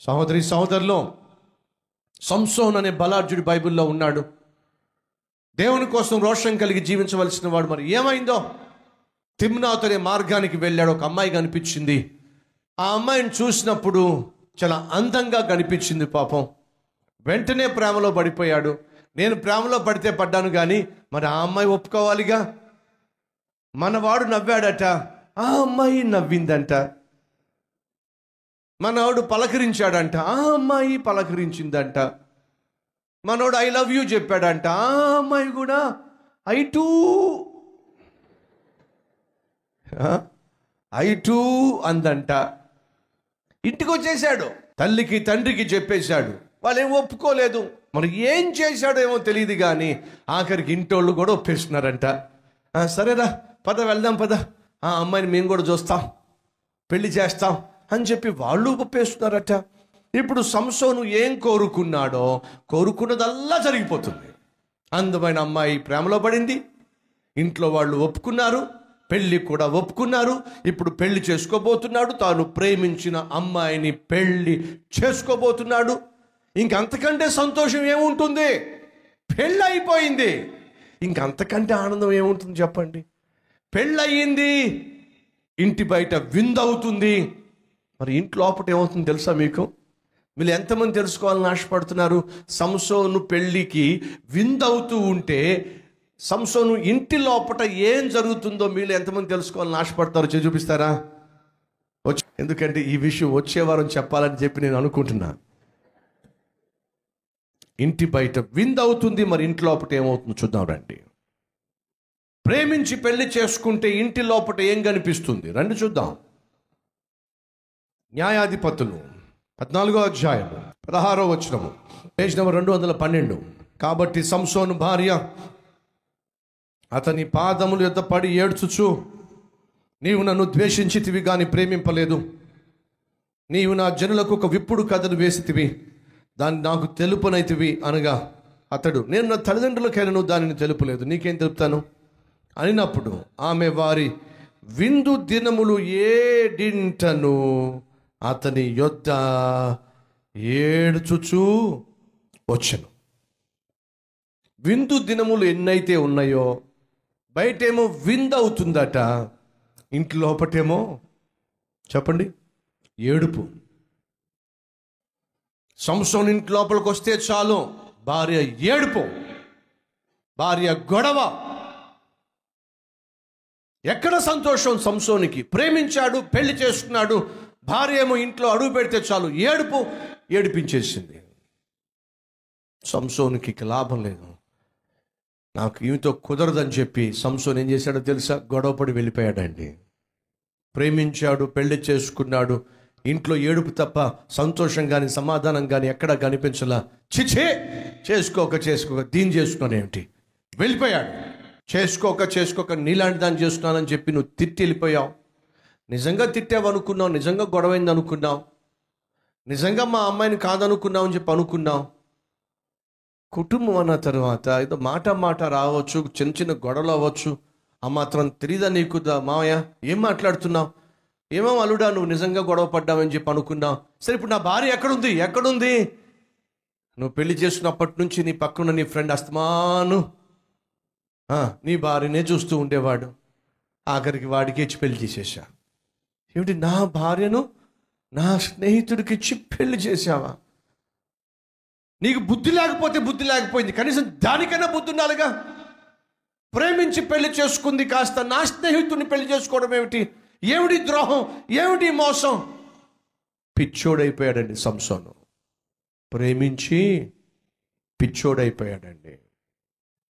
సహోదరి సహోదరులు, సంసోన్ అనే బలార్జుడు బైబిల్లో ఉన్నాడు. దేవుని కోసం రోషం కలిగి జీవించవలసిన వాడు. మరి ఏమైందో? తిమ్నాత్ అనే మార్గానికి వెళ్ళాడు. ఒక అమ్మాయి కనిపించింది. ఆ అమ్మాయిని చూసినప్పుడు చాలా అందంగా కనిపించింది. పాపం వెంటనే ప్రేమలో పడిపోయాడు. నేను ప్రేమలో పడితే పడ్డాను, కానీ మరి ఆ అమ్మాయి ఒప్పుకోవాలిగా. మనవాడు నవ్వాడట, ఆ అమ్మాయి నవ్విందంట. మనవాడు పలకరించాడంట, ఆ అమ్మాయి పలకరించిందంట. మనోడు ఐ లవ్ యూ చెప్పాడంట, ఆ అమ్మాయి కూడా ఐ టూ అందంట. ఇంటికి వచ్చేసాడు. తల్లికి తండ్రికి చెప్పేశాడు. వాళ్ళు ఏం ఒప్పుకోలేదు. మరి ఏం చేశాడో ఏమో తెలియదు, కానీ ఆఖరికి ఇంటోళ్ళు కూడా ఒప్పేస్తున్నారంట. సరేరా పద వెళ్దాం, పద, ఆ అమ్మాయిని మేము కూడా చూస్తాం, పెళ్లి చేస్తాం అని చెప్పి వాళ్ళు ఒప్పేస్తున్నారట. ఇప్పుడు సంసోను ఏం కోరుకున్నాడో కోరుకున్నదల్లా జరిగిపోతుంది. అందమైన అమ్మాయి ప్రేమలో పడింది, ఇంట్లో వాళ్ళు ఒప్పుకున్నారు, పెళ్లి కూడా ఒప్పుకున్నారు. ఇప్పుడు పెళ్లి చేసుకోబోతున్నాడు. తాను ప్రేమించిన అమ్మాయిని పెళ్లి చేసుకోబోతున్నాడు. ఇంకంతకంటే సంతోషం ఏముంటుంది? పెళ్ళి అయిపోయింది. ఇంకంతకంటే ఆనందం ఏముంటుంది చెప్పండి? పెళ్ళయింది, ఇంటి బయట విందవుతుంది. మరి ఇంటి లోపల ఏమవుతుంది తెలుసా మీకు? మీరు ఎంతమంది తెలుసుకోవాలని ఆశపడుతున్నారు? సంసోను పెళ్ళికి విందవుతూ ఉంటే సంసోను ఇంటి లోపల ఏం జరుగుతుందో మీరు ఎంతమంది తెలుసుకోవాలని ఆశపడతారో చూపిస్తారా? ఎందుకంటే ఈ విషయం వచ్చే వారం చెప్పాలని చెప్పి నేను అనుకుంటున్నా. ఇంటి బయట విందవుతుంది, మరి ఇంటి లోపల ఏమవుతుందో చూద్దాం రండి. ప్రేమించి పెళ్లి చేసుకుంటే ఇంటి లోపల ఏం కనిపిస్తుంది రండి చూద్దాం. న్యాయాధిపతులు 14వ అధ్యాయము 16వ వచనము, పేజ్ నెంబర్ 212. కాబట్టి సంసోను భార్య అతని పాదముల యొద్ద పడి ఏడ్చుచు, నీవు నన్ను ద్వేషించితివి గాని ప్రేమింపలేదు. నీవు నా జనులకు ఒక విప్పుడు కథను వేసితివి, దాన్ని నాకు తెలుపనైతివి అనగా అతడు, నేను నా తల్లిదండ్రులకైనా దానిని తెలుపలేదు, నీకేం తెలుపుతాను అనినప్పుడు ఆమె వారి విందు దినములు ఏడింటను అతని యొద్ద ఏడ్చుచూ వచ్చెను. విందు దినములు ఎన్నైతే ఉన్నాయో బయటేమో విందు అవుతుందట, ఇంటి లోపటేమో చెప్పండి ఏడుపు. సంసోను ఇంటి లోపలికి వస్తే చాలు భార్య ఏడుపు, భార్య గొడవ. ఎక్కడ సంతోషం సంసోనికి? ప్రేమించాడు, పెళ్లి చేసుకున్నాడు, భార్య ఏమో ఇంట్లో అడుగు పెడితే చాలు ఏడుపు, ఏడిపించేసింది. సంసోనికి లాభం లేదు. నాకు ఈమెతో కుదరదని చెప్పి సంసోన్ ఏం చేశాడో తెలుసా? గొడవపడి వెళ్ళిపోయాడండి. ప్రేమించాడు, పెళ్లి చేసుకున్నాడు, ఇంట్లో ఏడుపు తప్ప సంతోషం కానీ సమాధానం కానీ ఎక్కడా కనిపించలా. చిచే, చేసుకోక దీన్ని చేసుకున్నానేమిటి? వెళ్ళిపోయాడు. చేసుకోక నీలాంటి దాన్ని చేస్తున్నానని చెప్పి నువ్వు తిట్టి వెళ్ళిపోయావు. నిజంగా తిట్టావు అనుకున్నావు, నిజంగా గొడవైంది అనుకున్నావు, నిజంగా మా అమ్మాయిని కాదనుకున్నావు అని చెప్పి అనుకున్నావు. కుటుంబం అన్న తర్వాత ఏదో మాట రావచ్చు, చిన్న గొడవలు అవ్వచ్చు. ఆ మాత్రం తెలియదా నీకు? మావయ్య ఏం మాట్లాడుతున్నావు? ఏమో అల్లుడా నువ్వు నిజంగా గొడవ పడ్డావని చెప్పి అనుకున్నావు. సరే ఇప్పుడు నా భార్య ఎక్కడుంది? నువ్వు పెళ్లి చేసుకున్నప్పటి నుంచి నీ పక్కన నీ ఫ్రెండ్ అస్తమాను నీ భార్యనే చూస్తూ ఉండేవాడు. ఆఖరికి వాడికి ఇచ్చి పెళ్లి చేసేసా. ఏమిటి, నా భార్యను నా స్నేహితుడికి ఇచ్చి పెళ్లి చేసావా? నీకు బుద్ధి లేకపోతే బుద్ధి లేకపోయింది, కనీసం దానికైనా బుద్ధి ఉండాలిగా. ప్రేమించి పెళ్లి చేసుకుంది కాస్త నా స్నేహితుడిని పెళ్లి చేసుకోవడం ఏమిటి? ఏమిటి ద్రోహం, ఏమిటి మోసం? పిచ్చోడైపోయాడండి సంసోను. ప్రేమించి పిచ్చోడైపోయాడండి.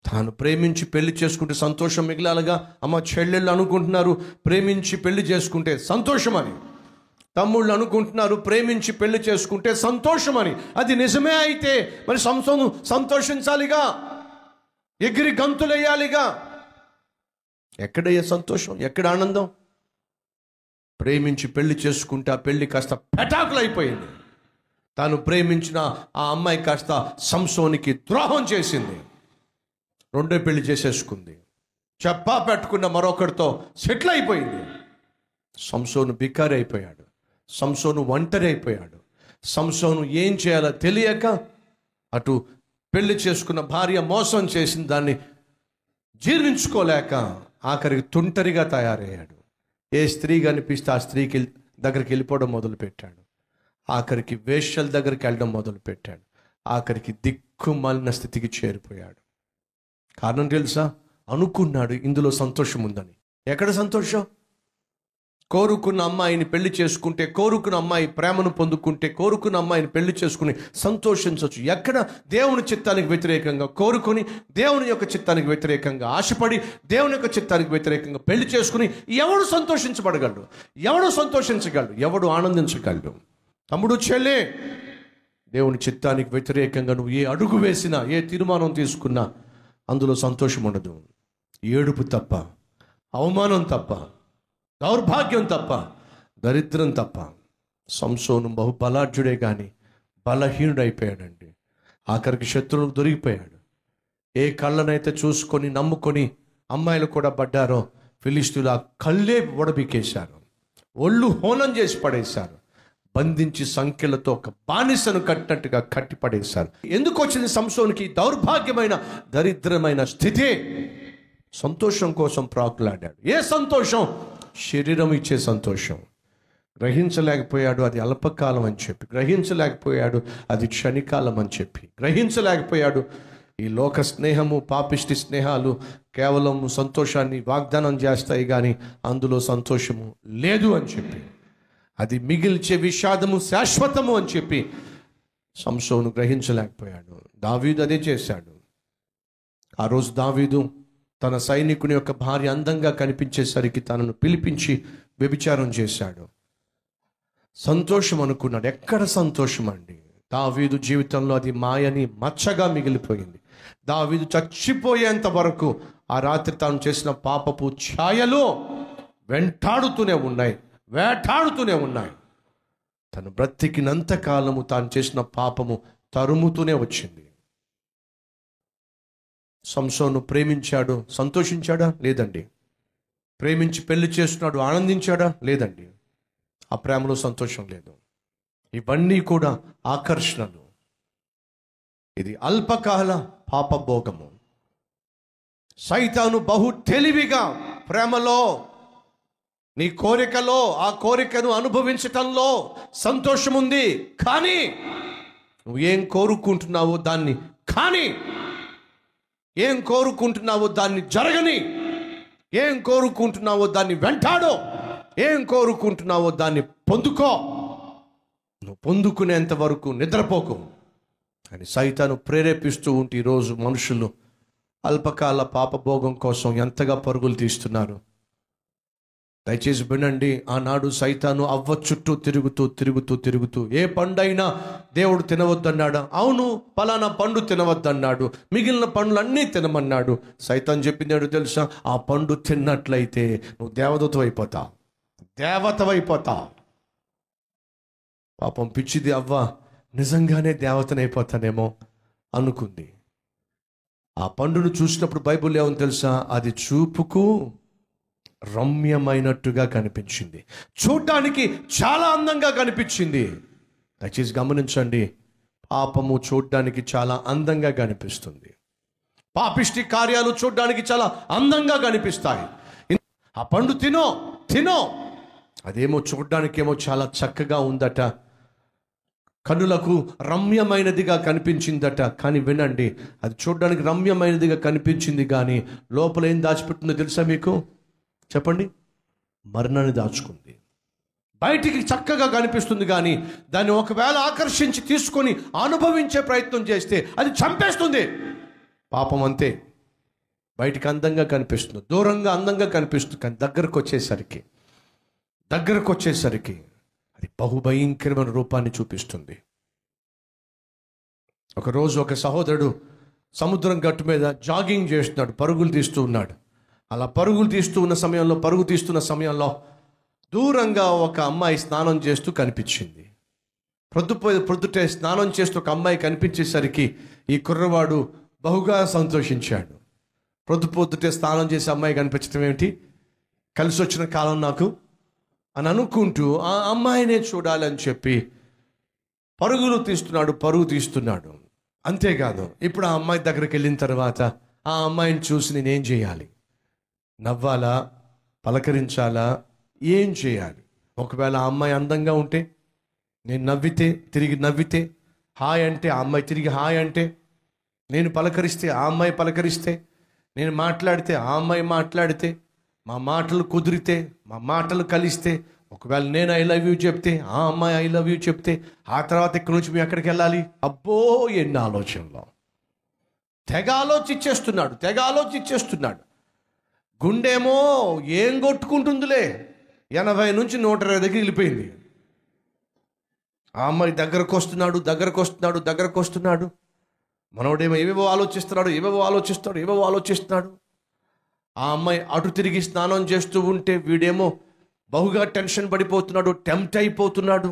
తాను ప్రేమించి పెళ్లి చేసుకుంటే సంతోషం మిగిలాలిగా. అమ్మ చెల్లెళ్ళు అనుకుంటున్నారు ప్రేమించి పెళ్లి చేసుకుంటే సంతోషం అని, తమ్ముళ్ళు అనుకుంటున్నారు ప్రేమించి పెళ్లి చేసుకుంటే సంతోషం అని. అది నిజమే అయితే మరి సంసోను సంతోషించాలిగా, ఎగిరి గంతులేయాలిగా. ఎక్కడయ్యే సంతోషం, ఎక్కడ ఆనందం? ప్రేమించి పెళ్లి చేసుకుంటే ఆ పెళ్లి కాస్త పెటాకులైపోయింది. తాను ప్రేమించిన ఆ అమ్మాయి కాస్త సంసోనికి ద్రోహం చేసింది. రెండో పెళ్లి చేసేసుకుంది. చెప్పా పెట్టుకున్న మరొకరితో సెటిల్ అయిపోయింది. సంసోను బికారి అయిపోయాడు. సంసోను ఒంటరి అయిపోయాడు. సంసోను ఏం చేయాలో తెలియక అటు పెళ్లి చేసుకున్న భార్య మోసం చేసిన దాన్ని జీర్ణించుకోలేక ఆఖరికి తుంటరిగా తయారయ్యాడు. ఏ స్త్రీ కనిపిస్తే ఆ స్త్రీకి దగ్గరికి వెళ్ళిపోవడం మొదలుపెట్టాడు. ఆఖరికి వేశ్యల దగ్గరికి వెళ్ళడం మొదలుపెట్టాడు. ఆఖరికి దిక్కుమాలిన స్థితికి చేరిపోయాడు. కారణం తెలుసా? అనుకున్నాడు ఇందులో సంతోషం ఉందని. ఎక్కడ సంతోషం? కోరుకున్న అమ్మాయిని పెళ్లి చేసుకుంటే, కోరుకున్న అమ్మాయి ప్రేమను పొందుకుంటే, కోరుకున్న అమ్మాయిని పెళ్లి చేసుకుని సంతోషించవచ్చు. ఎక్కడ? దేవుని చిత్తానికి వ్యతిరేకంగా కోరుకొని, దేవుని యొక్క చిత్తానికి వ్యతిరేకంగా ఆశపడి, దేవుని యొక్క చిత్తానికి వ్యతిరేకంగా పెళ్లి చేసుకుని ఎవడు సంతోషించబడగలడు? ఎవడు సంతోషించగలడు? ఎవడు ఆనందించగలడు? తమ్ముడు, చెల్లె, దేవుని చిత్తానికి వ్యతిరేకంగా నువ్వు ఏ అడుగు వేసినా, ఏ తీర్మానం తీసుకున్నా అందులో సంతోషం ఉండదు. ఏడుపు తప్ప, అవమానం తప్ప, దౌర్భాగ్యం తప్ప, దరిద్రం తప్ప. సంసోను బహుబలాఢ్యుడే కానీ బలహీనుడైపోయాడండి. ఆఖరికి శత్రువులకు దొరికిపోయాడు. ఏ కళ్ళనైతే చూసుకొని నమ్ముకొని అమ్మాయిలు కూడా పడ్డారో ఫిలిష్తీయులు ఆ కళ్ళే ఒడబికేశారు, ఒళ్ళు హోనం చేసి పడేశారు, బంధించి సంఖ్యలతో ఒక బానిసను కట్టినట్టుగా కట్టి పడేశారు. ఎందుకు వచ్చింది సంసోనుకి దౌర్భాగ్యమైన దరిద్రమైన స్థితి? సంతోషం కోసం ప్రాకులాడాడు. ఏ సంతోషం? శరీరం ఇచ్చే సంతోషం. గ్రహించలేకపోయాడు అది అల్పకాలం అని చెప్పి, గ్రహించలేకపోయాడు అది క్షణికాలం అని చెప్పి, గ్రహించలేకపోయాడు ఈ లోక స్నేహము, పాపిష్టి స్నేహాలు కేవలం సంతోషాన్ని వాగ్దానం చేస్తాయి కానీ అందులో సంతోషము లేదు అని చెప్పి, అది మిగిల్చే విషాదము శాశ్వతము అని చెప్పి సంసోను గ్రహించలేకపోయాడు. దావీదు అదే చేశాడు. ఆ రోజు దావీదు తన సైనికుని యొక్క భార్య అందంగా కనిపించేసరికి తనను పిలిపించి వ్యభిచారం చేశాడు. సంతోషం అనుకున్నాడు. ఎక్కడ సంతోషం అండి? దావీదు జీవితంలో అది మాయని మచ్చగా మిగిలిపోయింది. దావీదు చచ్చిపోయేంత వరకు ఆ రాత్రి తాను చేసిన పాపపు ఛాయలు వెంటాడుతూనే ఉన్నాయి, వేటాడుతూనే ఉన్నాయి. తను బ్రతికినంత కాలము తాను చేసిన పాపము తరుముతూనే వచ్చింది. సంసోను ప్రేమించాడు, సంతోషించాడా? లేదండి. ప్రేమించి పెళ్లి చేస్తున్నాడు, ఆనందించాడా? లేదండి. ఆ ప్రేమలో సంతోషం లేదు. ఇవన్నీ కూడా ఆకర్షణలు. ఇది అల్పకాల పాపభోగము. సైతాను బహు తెలివిగా ప్రేమలో, నీ కోరికలో, ఆ కోరికను అనుభవించటంలో సంతోషం ఉంది. కానీ నువ్వు ఏం కోరుకుంటున్నావో దాన్ని కానీ, ఏం కోరుకుంటున్నావో దాన్ని జరగని, ఏం కోరుకుంటున్నావో దాన్ని వెంటాడో, ఏం కోరుకుంటున్నావో దాన్ని పొందుకో. నువ్వు పొందుకునేంత వరకు నిద్రపోకు అని సైతాను ప్రేరేపిస్తూ ఉంటే ఈరోజు మనుషులు అల్పకాల పాపభోగం కోసం ఎంతగా పరుగులు తీస్తున్నారు. దయచేసి వినండి. ఆనాడు సైతాను అవ్వ చుట్టూ తిరుగుతూ ఏ పండైనా దేవుడు తినవద్దన్నాడు? అవును, పలానా పండు తినవద్దన్నాడు, మిగిలిన పండ్లన్నీ తినమన్నాడు. సైతాన్ చెప్పింది తెలుసా? ఆ పండు తిన్నట్లయితే నువ్వు దేవతవైపోతావు. పాపం పిచ్చిది అవ్వ నిజంగానే దేవతనైపోతానేమో అనుకుంది. ఆ పండును చూసినప్పుడు బైబిల్ ఏమని తెలుసా? అది చూపుకు రమ్యమైనట్టుగా కనిపించింది, చూడ్డానికి చాలా అందంగా కనిపించింది. దయచేసి గమనించండి, పాపము చూడ్డానికి చాలా అందంగా కనిపిస్తుంది. పాపిష్టి కార్యాలు చూడ్డానికి చాలా అందంగా కనిపిస్తాయి. ఆ పండు తినో అదేమో చూడ్డానికేమో చాలా చక్కగా ఉందట, కనులకు రమ్యమైనదిగా కనిపించిందట. కానీ వినండి, అది చూడ్డానికి రమ్యమైనదిగా కనిపించింది కానీ లోపల ఏం దాచిపెట్టిందో తెలుసా మీకు? చెప్పండి. మరణాన్ని దాచుకుంది. బయటికి చక్కగా కనిపిస్తుంది కానీ దాన్ని ఒకవేళ ఆకర్షించి తీసుకొని అనుభవించే ప్రయత్నం చేస్తే అది చంపేస్తుంది. పాపం అంతే. బయటికి అందంగా కనిపిస్తుంది, దూరంగా అందంగా కనిపిస్తుంది, కానీ దగ్గరకు వచ్చేసరికి అది బహుభయంకరమైన రూపాన్ని చూపిస్తుంది. ఒకరోజు ఒక సహోదరుడు సముద్రం గట్టు మీద జాగింగ్ చేస్తున్నాడు, పరుగులు తీస్తూ ఉన్నాడు. అలా పరుగు తీస్తున్న సమయంలో దూరంగా ఒక అమ్మాయి స్నానం చేస్తూ కనిపించింది. ప్రొద్దుటే స్నానం చేస్తూ ఒక అమ్మాయి కనిపించేసరికి ఈ కుర్రవాడు బహుగా సంతోషించాడు. పొద్దుటే స్నానం చేసే అమ్మాయి కనిపించడం ఏమిటి, కలిసి వచ్చిన కాలం నాకు అని అనుకుంటూ ఆ అమ్మాయినే చూడాలని చెప్పి పరుగు తీస్తున్నాడు. అంతేకాదు, ఇప్పుడు ఆ అమ్మాయి దగ్గరికి వెళ్ళిన తర్వాత ఆ అమ్మాయిని చూసి నేనేం చేయాలి? నవ్వాలా? పలకరించాలా? ఏం చేయాలి? ఒకవేళ ఆ అమ్మాయి అందంగా ఉంటే, నేను తిరిగి నవ్వితే, హాయ్ అంటే ఆ అమ్మాయి తిరిగి హాయ్ అంటే, నేను పలకరిస్తే ఆ అమ్మాయి పలకరిస్తే, నేను మాట్లాడితే ఆ అమ్మాయి మాట్లాడితే, మా మాటలు కుదిరితే, మా మాటలు కలిస్తే, ఒకవేళ నేను ఐ లవ్ యూ చెప్తే, ఆ అమ్మాయి ఐ లవ్ యూ చెప్తే, ఆ తర్వాత ఇక్కడి నుంచి మేము ఎక్కడికి వెళ్ళాలి? అబ్బో, ఎన్ని ఆలోచనలో! తెగ ఆలోచించేస్తున్నాడు. గుండేమో ఏం కొట్టుకుంటుందిలే, 80 నుంచి 120 దగ్గర వెళ్ళిపోయింది. ఆ అమ్మాయి దగ్గరకు వస్తున్నాడు. మనోడేమో ఏవేవో ఆలోచిస్తున్నాడు. ఆ అమ్మాయి అటు తిరిగి స్నానం చేస్తూ ఉంటే వీడేమో బహుగా టెన్షన్ పడిపోతున్నాడు, టెంప్ట్ అయిపోతున్నాడు.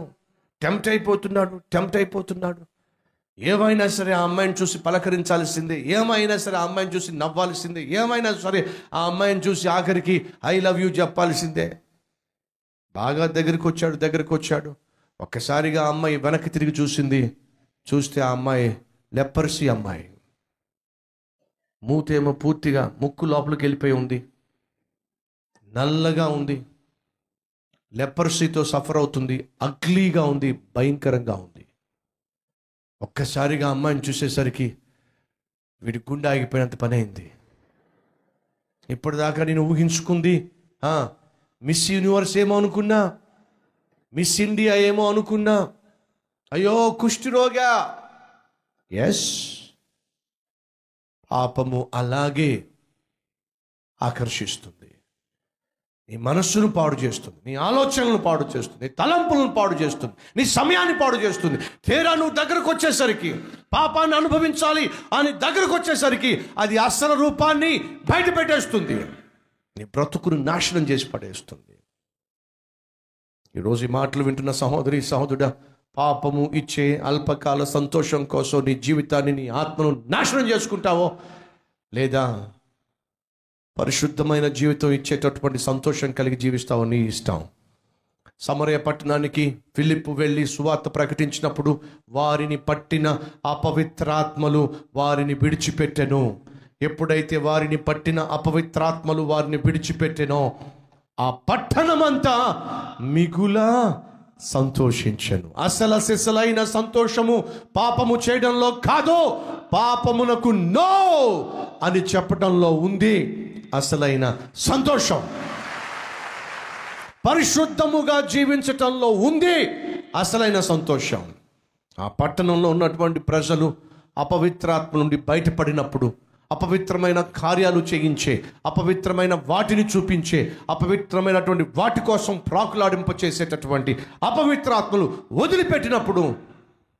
ఏమైనా సరే ఆ అమ్మాయిని చూసి పలకరించాల్సిందే, ఏమైనా సరే ఆ అమ్మాయిని చూసి నవ్వాల్సిందే, ఏమైనా సరే ఆ అమ్మాయిని చూసి ఆఖరికి ఐ లవ్ యూ చెప్పాల్సిందే. బాగా దగ్గరికి వచ్చాడు. ఒక్కసారిగా ఆ అమ్మాయి వెనక్కి తిరిగి చూస్తే ఆ అమ్మాయి లెపర్సీ అమ్మాయి. మూతేమో పూర్తిగా ముక్కు లోపలికి వెళ్ళిపోయి ఉంది, నల్లగా ఉంది, లెపర్సీతో సఫర్ అవుతుంది, అగ్లీగా ఉంది, భయంకరంగా ఉంది. ఒక్కసారిగా అమ్మాయిని చూసేసరికి వీడి గుండె ఆగిపోయినంత పని అయింది. ఇప్పటిదాకా నేను ఊహించుకుంది మిస్ యూనివర్స్ ఏమో అనుకున్నా, మిస్ ఇండియా ఏమో అనుకున్నా, అయ్యో కుష్ఠరోగా. ఎస్, పాపము అలాగే ఆకర్షిస్తుంది. నీ మనస్సును పాడు చేస్తుంది, నీ ఆలోచనలను పాడు చేస్తుంది, నీ తలంపులను పాడు చేస్తుంది, నీ సమయాన్ని పాడు చేస్తుంది. తీరా నువ్వు దగ్గరకు వచ్చేసరికి, పాపాన్ని అనుభవించాలి అని దగ్గరకు వచ్చేసరికి అది అసలు రూపాన్ని బయట పెట్టేస్తుంది, నీ బ్రతుకును నాశనం చేసి పడేస్తుంది. ఈరోజు ఈ మాటలు వింటున్న సహోదరుడా, పాపము ఇచ్చే అల్పకాల సంతోషం కోసం నీ జీవితాన్ని, నీ ఆత్మను నాశనం చేసుకుంటావో, లేదా పరిశుద్ధమైన జీవితం ఇచ్చేటటువంటి సంతోషం కలిగి జీవిస్తావో నీ ఇష్టం. సమరయ పట్టణానికి ఫిలిప్పు వెళ్ళి సువార్త ప్రకటించినప్పుడు వారిని పట్టిన అపవిత్రాత్మలు వారిని విడిచిపెట్టెను. ఎప్పుడైతే వారిని పట్టిన అపవిత్రాత్మలు వారిని విడిచిపెట్టెనో ఆ పట్టణమంతా మిగులా సంతోషించెను. అసలైన సంతోషము పాపము చేయడంలో కాదు, పాపమునకు నో అని చెప్పడంలో ఉంది అసలైన సంతోషం. పరిశుద్ధముగా జీవించటంలో ఉంది అసలైన సంతోషం. ఆ పట్టణంలో ఉన్నటువంటి ప్రజలు అపవిత్రాత్మ నుండి బయటపడినప్పుడు, అపవిత్రమైన కార్యాలు చేయించే, అపవిత్రమైన వాటిని చూపించే, అపవిత్రమైనటువంటి వాటి కోసం ప్రాకులాడింప చేసేటటువంటి అపవిత్రాత్మలు వదిలిపెట్టినప్పుడు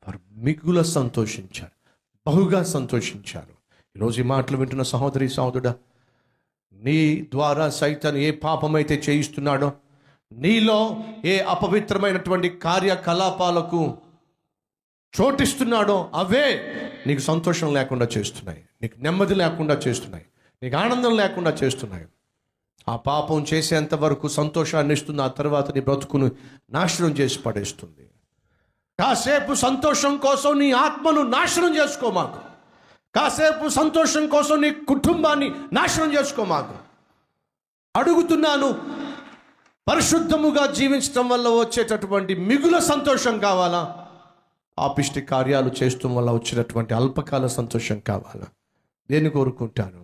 వారు మిగుల సంతోషించారు, బహుగా సంతోషించారు. ఈరోజు ఈ మాటలు వింటున్న సహోదరుడా, నీ ద్వారా సైతాను ఏ పాపమైతే చేయిస్తున్నాడో, నీలో ఏ అపవిత్రమైనటువంటి కార్యకలాపాలకు చోటిస్తున్నాడో అవే నీకు సంతోషం లేకుండా చేస్తున్నాయి, నీకు నెమ్మది లేకుండా చేస్తున్నాయి, నీకు ఆనందం లేకుండా చేస్తున్నాయి. ఆ పాపం చేసేంత వరకు సంతోషాన్ని ఇస్తుంది, ఆ తర్వాత నీ బ్రతుకును నాశనం చేసి పడేస్తుంది. కాసేపు సంతోషం కోసం నీ ఆత్మను నాశనం చేసుకోమాకు, కాసేపు సంతోషం కోసం నీ కుటుంబాన్ని నాశనం చేసుకోమాకు. అడుగుతున్నాను, పరిశుద్ధముగా జీవించడం వల్ల వచ్చేటటువంటి మిగుల సంతోషం కావాలా, పాపిష్టి కార్యాలు చేయడం వల్ల వచ్చినటువంటి అల్పకాల సంతోషం కావాలా? దేన్ని కోరుకుంటాను?